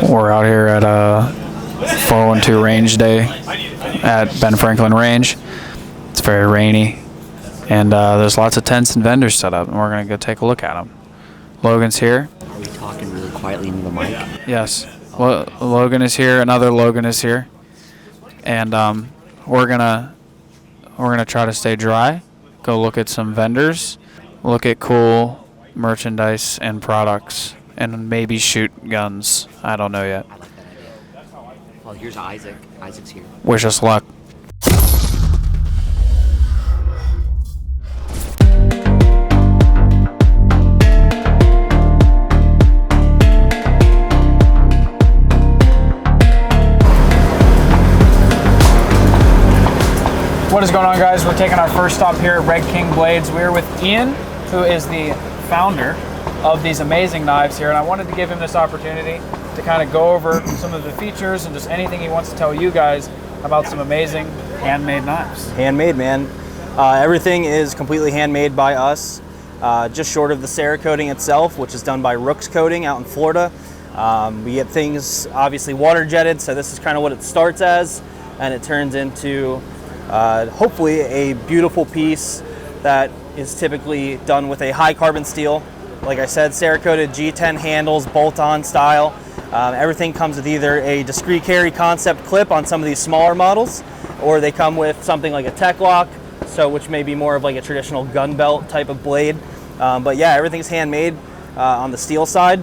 We're out here at 412 Range Day at Ben Franklin Range. It's very rainy, and there's lots of tents and vendors set up, and we're going to go take a look at them. Logan's here. Are we talking really quietly into the mic? Yes. Well, Logan is here. Another Logan is here, and we're gonna try to stay dry. Go look at some vendors, look at cool merchandise and products, and maybe shoot guns. I don't know yet. I like that idea. Oh, here's Isaac. Isaac's here. Wish us luck. What is going on, guys? We're taking our first stop here at Red King Blades. We're with Ian, who is the founder of these amazing knives here, and I wanted to give him this opportunity to kind of go over some of the features and just anything he wants to tell you guys about some amazing handmade knives. Handmade, man. Everything is completely handmade by us, just short of the Cerakoting itself, which is done by Rooks Coating out in Florida. We get things obviously water jetted, so this is kind of what it starts as, and it turns into hopefully a beautiful piece that is typically done with a high carbon steel. Like I said, Cerakoted G10 handles, bolt-on style. Everything comes with either a discrete carry concept clip on some of these smaller models, or they come with something like a Tech Lock, so which may be more of like a traditional gun belt type of blade. But yeah, everything's handmade on the steel side.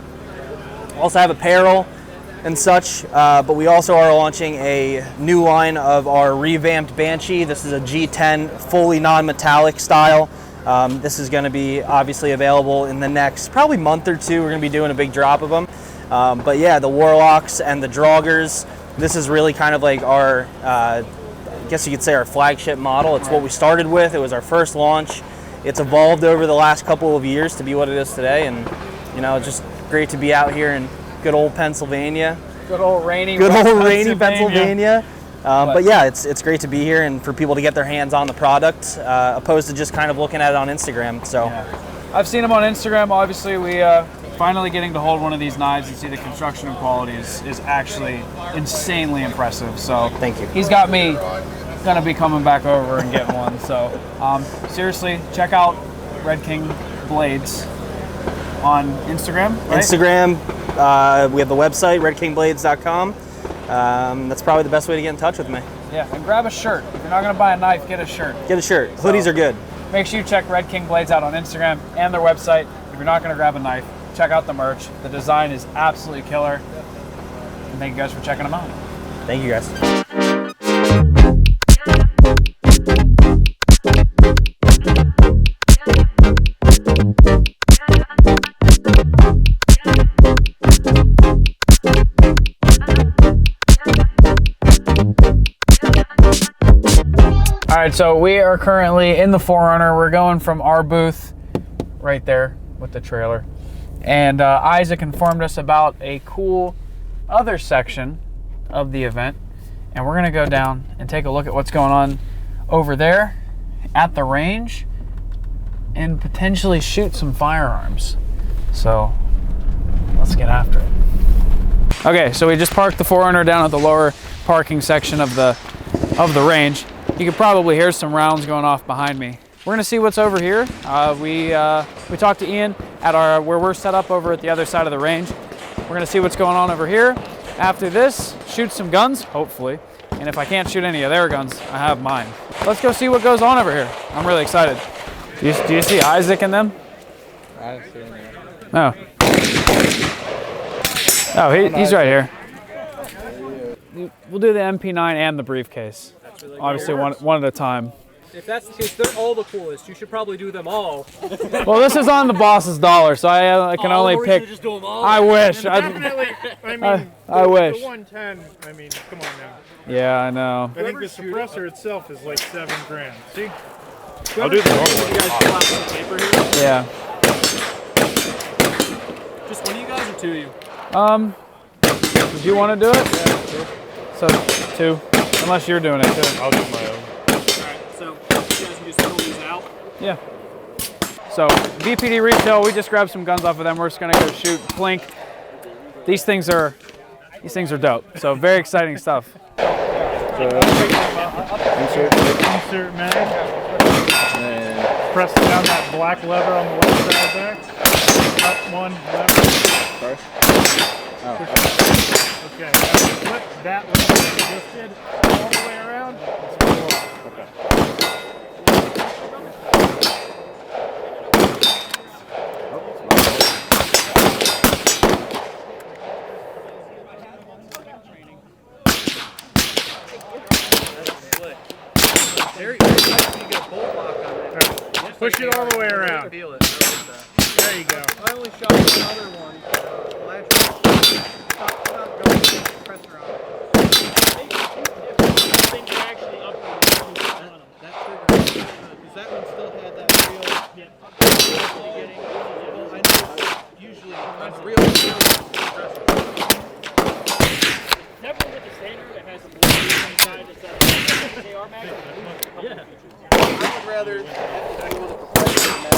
Also have apparel and such, but we also are launching a new line of our revamped Banshee. This is a G10 fully non-metallic style. This is going to be obviously available in the next probably month or two. We're going to be doing a big drop of them. But yeah, the Warlocks and the Draugrs, this is really kind of like our, I guess you could say our flagship model. It's what we started with. It was our first launch. It's evolved over the last couple of years to be what it is today, and you know, it's just great to be out here in good old Pennsylvania. Good old rainy Pennsylvania. But yeah, it's great to be here and for people to get their hands on the product, opposed to just kind of looking at it on Instagram. So yeah. I've seen them on Instagram. Obviously, we finally getting to hold one of these knives and see the construction and quality is actually insanely impressive. So thank you. He's got me gonna be coming back over and getting one. So seriously, check out Red King Blades on Instagram. Right? Instagram. We have the website, redkingblades.com. That's probably the best way to get in touch with me. Yeah, and grab a shirt. If you're not going to buy a knife, get a shirt. Get a shirt. Hoodies are good. Make sure you check Red King Blades out on Instagram and their website. If you're not going to grab a knife, check out the merch. The design is absolutely killer. And thank you guys for checking them out. Thank you, guys. All right, so we are currently in the 4Runner. We're going from our booth right there with the trailer. And Isaac informed us about a cool other section of the event. And we're gonna go down and take a look at what's going on over there at the range and potentially shoot some firearms. So let's get after it. Okay, so we just parked the 4Runner down at the lower parking section of the range. You can probably hear some rounds going off behind me. We're gonna see what's over here. We talked to Ian at where we're set up over at the other side of the range. We're gonna see what's going on over here. After this, shoot some guns, hopefully. And if I can't shoot any of their guns, I have mine. Let's go see what goes on over here. I'm really excited. Do you see Isaac in them? I don't see any. No. Oh, he's right here. We'll do the MP9 and the briefcase. Really obviously one at a time. If that's the case, they're all the coolest. You should probably do them all. Well, this is on the boss's dollar, so I can only pick. Just do them all. I wish. Definitely. I mean, I wish. The 110. I mean, come on now. Yeah, I know. I think the suppressor itself is like $7,000. See? I'll do the normal one. You guys fill out some paper here? Yeah. Just one of you guys or two of you? Did you want to do it? Yeah, sure. So, two. Unless you're doing it too. I'll do my own. Alright, so you guys can just fill these out. Yeah. So VPD Retail, we just grabbed some guns off of them. We're just gonna go shoot Blink. These things are dope. So very exciting stuff. Insert mag. Press down that black lever on the left side there. Up one lever. First? Okay, now flip that lever that you just did all the way around. Let's go push it all the way around. There you go. I only shot another one last year. Stop going pressure on it. That trigger, because that one still had that real. Well, I know usually that's real. Never with the standard that has some inside the AR mag. Yeah. I would rather go with a proprietary mag.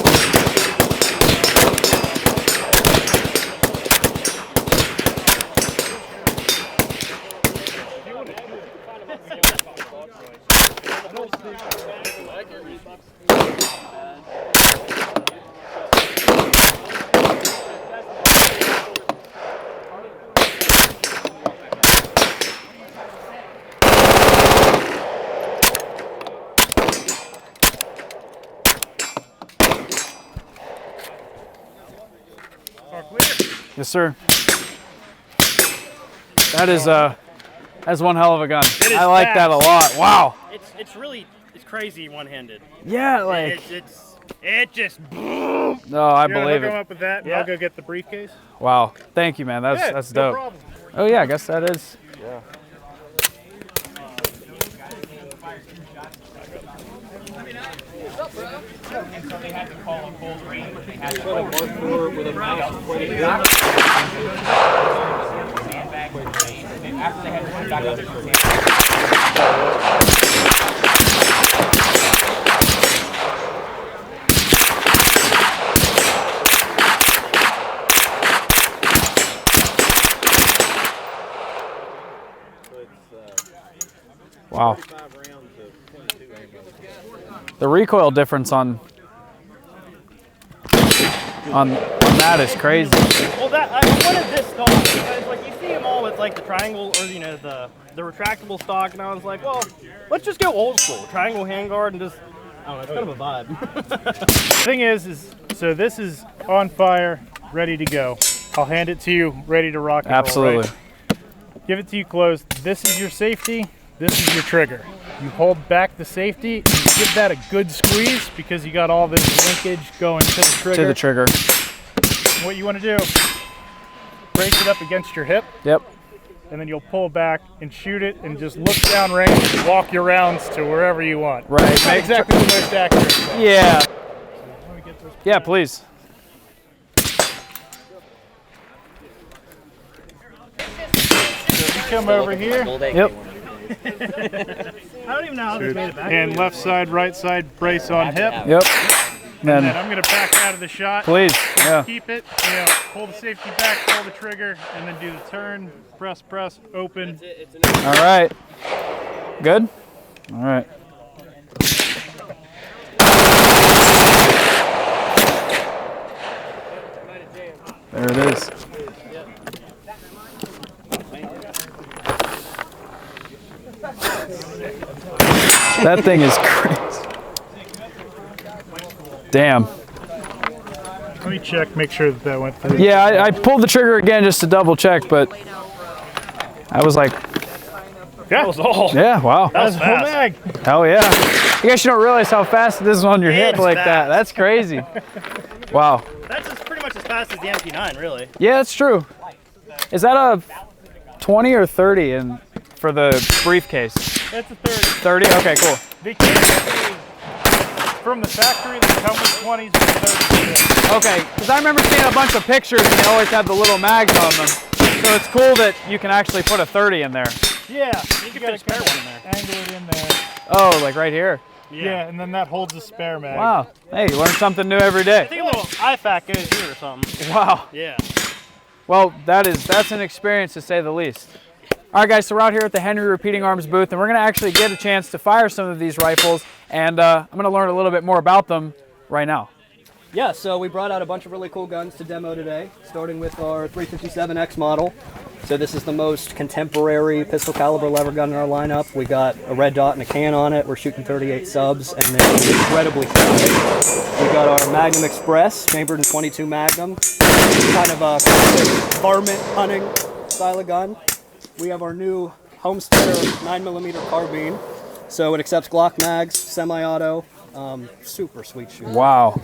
Yes, sir. That's one hell of a gun. I like that a lot. Wow. It's really crazy one-handed. Yeah, like It just. no, I You're gonna believe hook 'em it. up with that, and I'll go get the briefcase. Wow. Thank you, man. That's No dope. problem. Oh yeah, I guess that is. Wow. The recoil difference on that is crazy. Well, I wanted this stock because, like, you see them all with like the triangle or the retractable stock, and I was like, well, let's just go old school, triangle handguard, and just I don't know, it's kind of a vibe. Thing is so this is on fire, ready to go. I'll hand it to you, ready to rock and roll, Absolutely. right? Give it to you closed. This is your safety. This is your trigger. You hold back the safety, and you give that a good squeeze because you got all this linkage going to the trigger. To the trigger. What you want to do, brace it up against your hip, Yep. and then you'll pull back and shoot it and just look down range and walk your rounds to wherever you want. Right. Not exactly the most accurate. but Yeah. let me get this. Yeah, please. Come over here. Yep. I don't even know how this made it back. And left side, right side, brace on hip. Yep. And then Then I'm going to back out of the shot. please. Yeah. Keep it, pull the safety back, pull the trigger, and then do the turn, press, open. All right. Good? All right. There it is. That thing is crazy. Damn. Let me check, make sure that went through. Yeah, I pulled the trigger again just to double check, but I was like, That was all. yeah, wow. That's full mag. Hell yeah. I guess you don't realize how fast it is on your hip It's like that. fast. That's crazy. Wow. That's just pretty much as fast as the MP9, really. Yeah, that's true. Is that a 20 or 30 for the briefcase? That's a 30. 30? Okay, cool. They can't be from the factory, they come with 20s with 30s. Okay, because I remember seeing a bunch of pictures and they always have the little mags on them. So it's cool that you can actually put a 30 in there. Yeah, You can fit a spare one in there. angle it in there. Oh, like right here. Yeah, and then that holds a spare mag. Wow. Hey, you learn something new every day. I think a little IFAC goes here or something. Wow. Yeah. Well, that's an experience to say the least. All right, guys, so we're out here at the Henry Repeating Arms booth, and we're going to actually get a chance to fire some of these rifles, and I'm going to learn a little bit more about them right now. Yeah, so we brought out a bunch of really cool guns to demo today, starting with our 357X model. So this is the most contemporary pistol caliber lever gun in our lineup. We got a red dot and a can on it. We're shooting 38 subs, and they're incredibly fast. We got our Magnum Express, chambered in .22 Magnum, kind of a classic varmint hunting style of gun. We have our new Homesteader 9mm carbine, so it accepts Glock mags, semi-auto, super sweet shoot. Wow.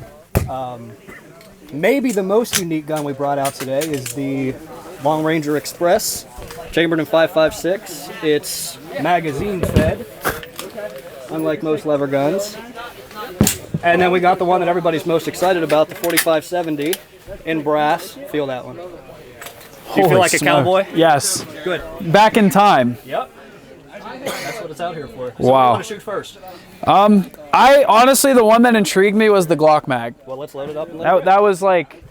Maybe the most unique gun we brought out today is the Long Ranger Express, chambered in .556. It's magazine fed, unlike most lever guns. And then we got the one that everybody's most excited about, the 4570 in brass. Feel that one. Do you feel like a cowboy? Yes. Good. Back in time. Yep. That's what it's out here for. So Wow. what do you want to shoot first? I honestly, the one that intrigued me was the Glock mag. Well, let's load it up and let it That was like,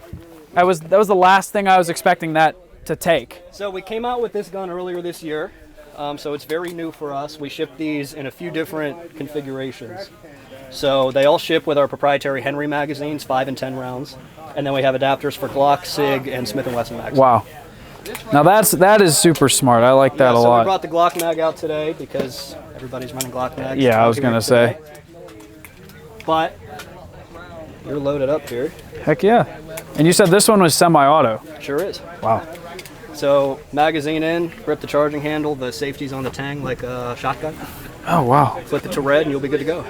that was the last thing I was expecting that to take. So we came out with this gun earlier this year, so it's very new for us. We ship these in a few different configurations. So they all ship with our proprietary Henry magazines, 5 and 10 rounds, and then we have adapters for Glock, SIG, and Smith & Wesson magazines. Wow. Now that is super smart. I like that a So we lot. brought the Glock mag out today because everybody's running Glock mags. Yeah, I was here gonna today. say. But you're loaded up here. Heck yeah. And you said this one was semi-auto. Sure is. Wow. So magazine in, grip the charging handle, the safety's on the tang like a shotgun. Oh wow. Flip it to red and you'll be good to go.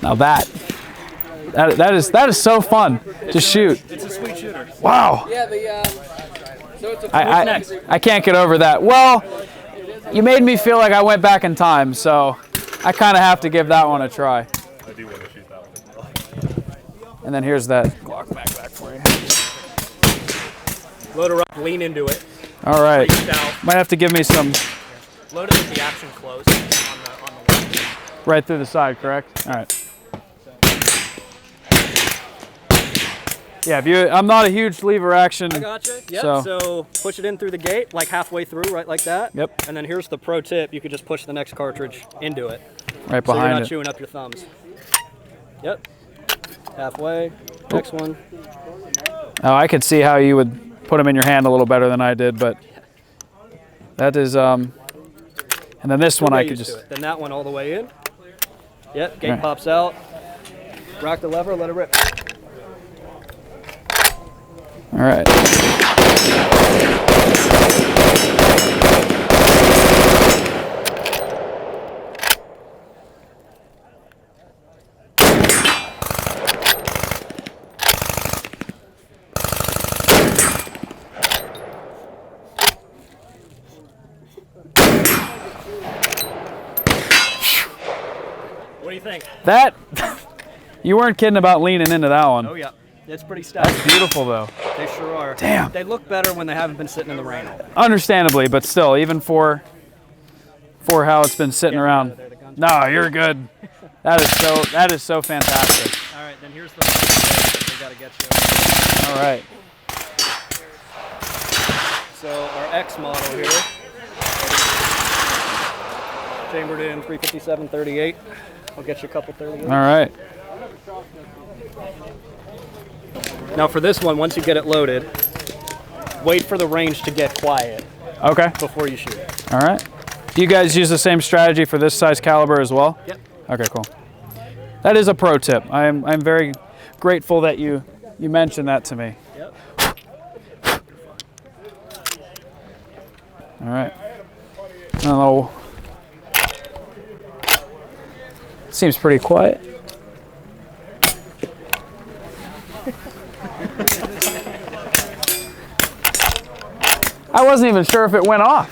Now that is so fun to shoot. It's a sweet shooter. Wow. Yeah, so it's a I can't get over that. Well, you made me feel like I went back in time, so I kind of have to give that one a try. I do want to shoot that one as well. And then here's that Glock mag back for you. Load her up, lean into it. All right. Down. Might have to give me some Load it with the action close on the left. right through the side, correct? All right. Yeah, I'm not a huge lever action. I gotcha. Yep. So- So push it in through the gate, like halfway through, right like that. Yep. And then here's the pro tip: you could just push the next cartridge into it, Right so you're behind not it. chewing up your thumbs. Yep. Halfway. Next one. Oh, I could see how you would put them in your hand a little better than I did, but that is and then this one Get I could used to just it. Then that one all the way in. Yep. Gate Right. pops out. Rock the lever. Let it rip. all right. What do you think? That you weren't kidding about leaning into that one. Oh yeah. It's pretty stout. Beautiful though. They sure are. Damn. They look better when they haven't been sitting in the rain. Understandably, but still, even for how it's been sitting around. No, you're good. That is so fantastic. All right, then here's the we gotta get you. All right. So our X model here, chambered in 357-38. I'll get you a couple 38. All right. Now for this one, once you get it loaded, wait for the range to get quiet Okay. before you shoot it. All right. Do you guys use the same strategy for this size caliber as well? Yep. Okay, cool. That is a pro tip. I'm very grateful that you mentioned that to me. Yep. All right. Oh. Seems pretty quiet. I wasn't even sure if it went off.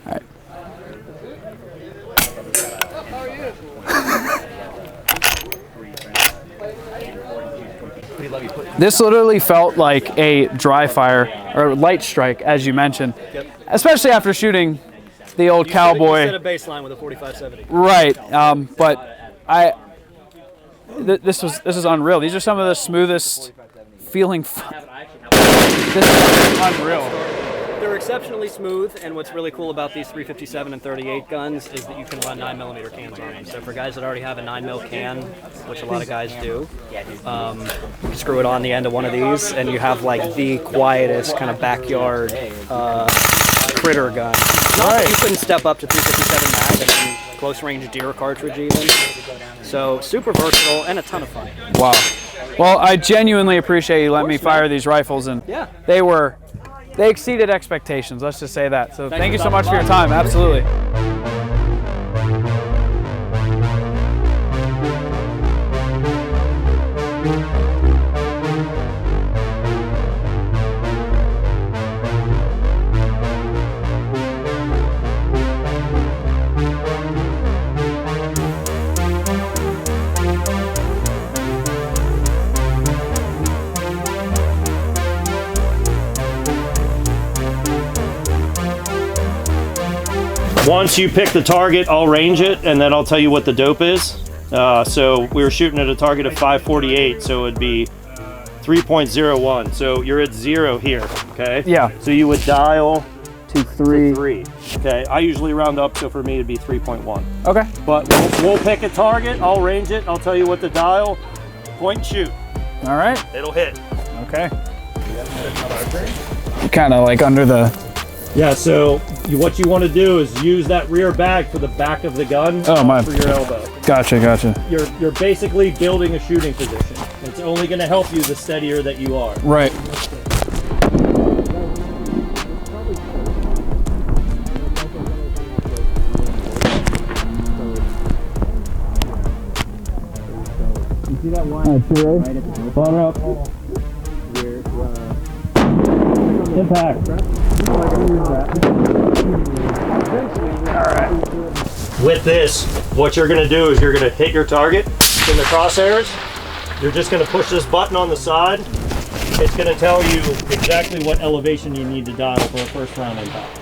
All right. This literally felt like a dry fire or light strike, as you mentioned, especially after shooting the old Cowboy. You set a baseline with a 45-70. Right, but this is unreal. These are some of the smoothest feeling. This is unreal. They're exceptionally smooth, and what's really cool about these 357 and 38 guns is that you can run 9mm cans on them. So for guys that already have a 9mm can, which a lot of guys do, you screw it on the end of one of these, and you have like the quietest kind of backyard critter gun. Not that you couldn't step up to 357 mag and close range deer cartridge even. So super versatile and a ton of fun. Wow. Well, I genuinely appreciate you letting me fire these rifles, and they exceeded expectations. Let's just say that. So thank you so much for your time. Absolutely. Once you pick the target, I'll range it, and then I'll tell you what the dope is. So we were shooting at a target of 548, so it'd be 3.01. So you're at 0 here, okay? Yeah. So you would dial to 3. Okay, I usually round up, so for me it'd be 3.1. Okay. But we'll pick a target, I'll range it, I'll tell you what to dial, point and shoot. All right. It'll hit. Okay. Kind of like under the... Yeah, so what you want to do is use that rear bag for the back of the gun for your elbow. Gotcha. You're basically building a shooting position. It's only going to help you the steadier that you are. Right. You see that one? Right at the Fire up. Impact. Alright. With this, what you're going to do is you're going to hit your target in the crosshairs. You're just going to push this button on the side. It's going to tell you exactly what elevation you need to dial for a first round impact.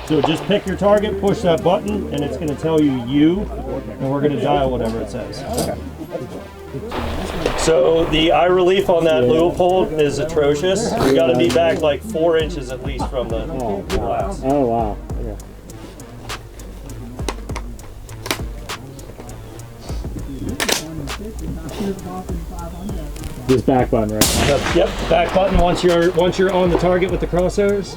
So just pick your target, push that button, and it's going to tell you and we're going to dial whatever it says. Okay. So the eye relief on that Leupold is atrocious. You got to be back like 4 inches at least from the glass. Oh wow. Yeah. This back button, right? Yep, back button once you're on the target with the crosshairs.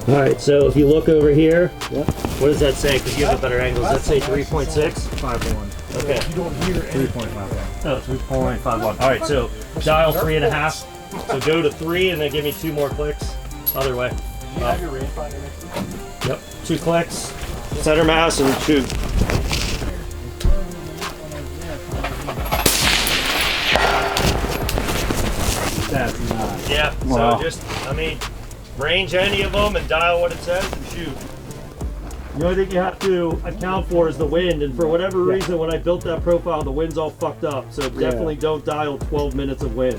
All right, so if you look over here, what does that say? Because you have a better angle. Does that say 3.6? 5.1. Okay. You don't hear 3.51. Oh, 3.51. All right, so dial 3.5. So go to 3 and then give me 2 more clicks. Other way. You have your rangefinder next to you? Yep, 2 clicks. Center mass and shoot. That's nice. Yeah, Wow. so just, range any of them and dial what it says and shoot. The only thing you have to account for is the wind, and for whatever reason, when I built that profile, the wind's all fucked up, so definitely don't dial 12 minutes of wind.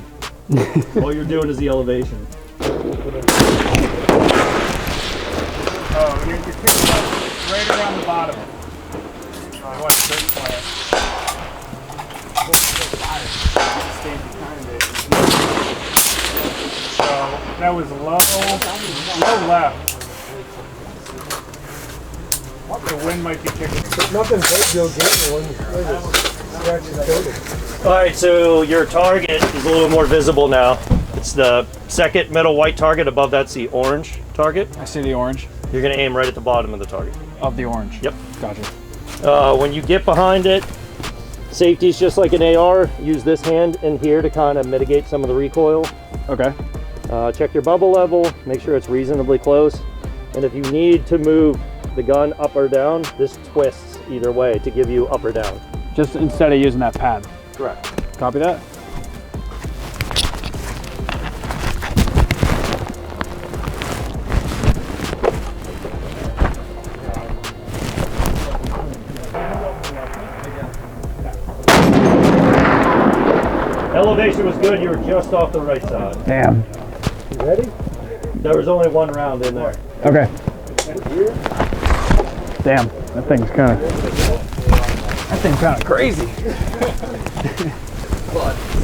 All you're doing is the elevation. Oh, you're kicking up right around the bottom. I want to fire. So that was low left. The wind might be kicking. Nothing but Joe Gator when All right, so your target is a little more visible now. It's the second middle white target. Above that's the orange target. I see the orange. You're going to aim right at the bottom of the target. Of the orange. Yep. Gotcha. When you get behind it, safety's just like an AR. Use this hand in here to kind of mitigate some of the recoil. Okay. Check your bubble level. Make sure it's reasonably close. And if you need to move the gun up or down, this twists either way to give you up or down. Just instead of using that pad. Correct. Copy that. elevation was good. You were just off the right side. Damn. You ready? There was only one round in there. Okay. Damn, that thing's kind of crazy.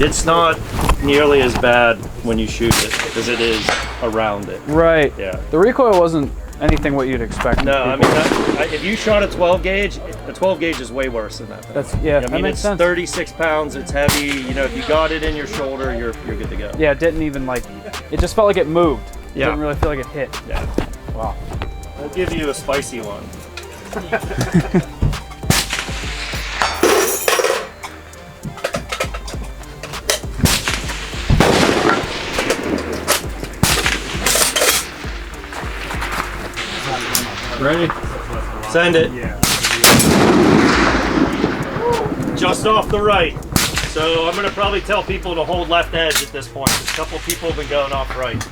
It's not nearly as bad when you shoot it as it is around it. Right. Yeah. The recoil wasn't anything what you'd expect. No, I mean, if you shot a 12 gauge, a 12 gauge is way worse than that thing. That's yeah. I that mean, makes it's sense. 36 pounds. It's heavy. You know, if you got it in your shoulder, you're good to go. Yeah, it didn't even like. It just felt like it moved. It Yeah. didn't really feel like it hit. Yeah. Wow. We'll give you a spicy one. Ready? Send it. Just off the right. So I'm going to probably tell people to hold left edge at this point. A couple people have been going off right.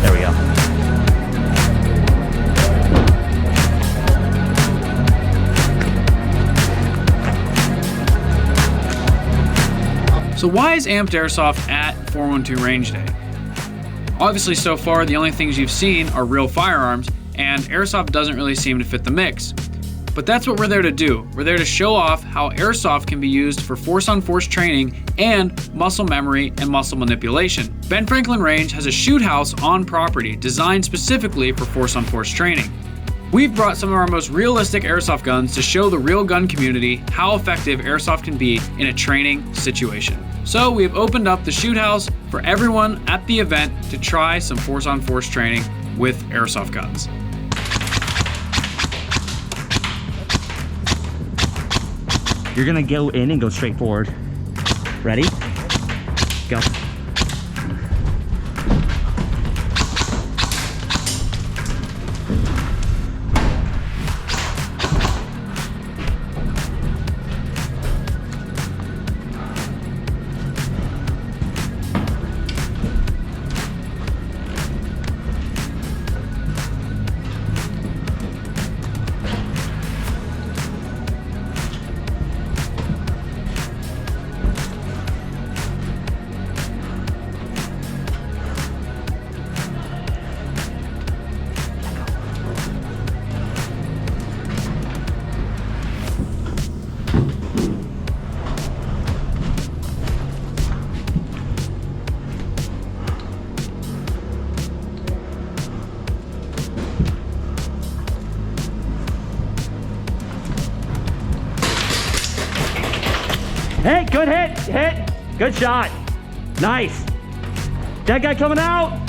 There we go. So why is Amped Airsoft at 412 Range Day? Obviously, so far, the only things you've seen are real firearms, and Airsoft doesn't really seem to fit the mix. But that's what we're there to do. We're there to show off how Airsoft can be used for force-on-force training and muscle memory and muscle manipulation. Ben Franklin Range has a shoot house on property designed specifically for force-on-force training. We've brought some of our most realistic Airsoft guns to show the real gun community how effective Airsoft can be in a training situation. So we have opened up the shoot house for everyone at the event to try some force-on-force training with Airsoft guns. You're gonna go in and go straight forward. Ready? Go. Hey, good hit, good shot. Nice. That guy coming out.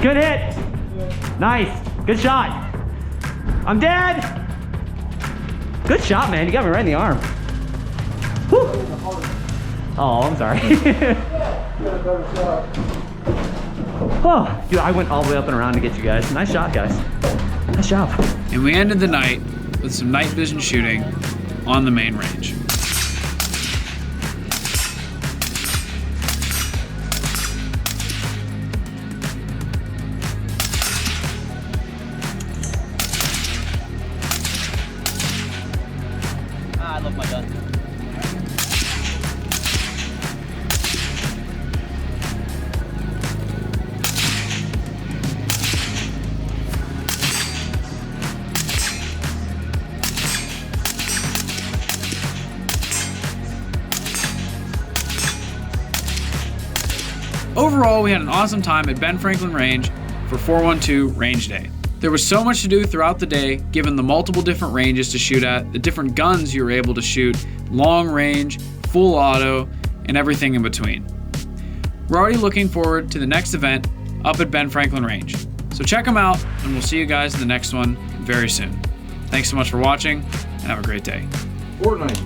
Good hit. Nice, good shot. I'm dead. Good shot, man. You got me right in the arm. Whew. Oh, I'm sorry. Oh, dude, I went all the way up and around to get you guys. Nice shot, guys. Nice job. And we ended the night with some night vision shooting on the main range. I love my gun. Overall, we had an awesome time at Ben Franklin Range for 412 Range Day. There was so much to do throughout the day, given the multiple different ranges to shoot at, the different guns you were able to shoot, long range, full auto, and everything in between. We're already looking forward to the next event up at Ben Franklin Range. So check them out, and we'll see you guys in the next one very soon. Thanks so much for watching, and have a great day. Fortnite.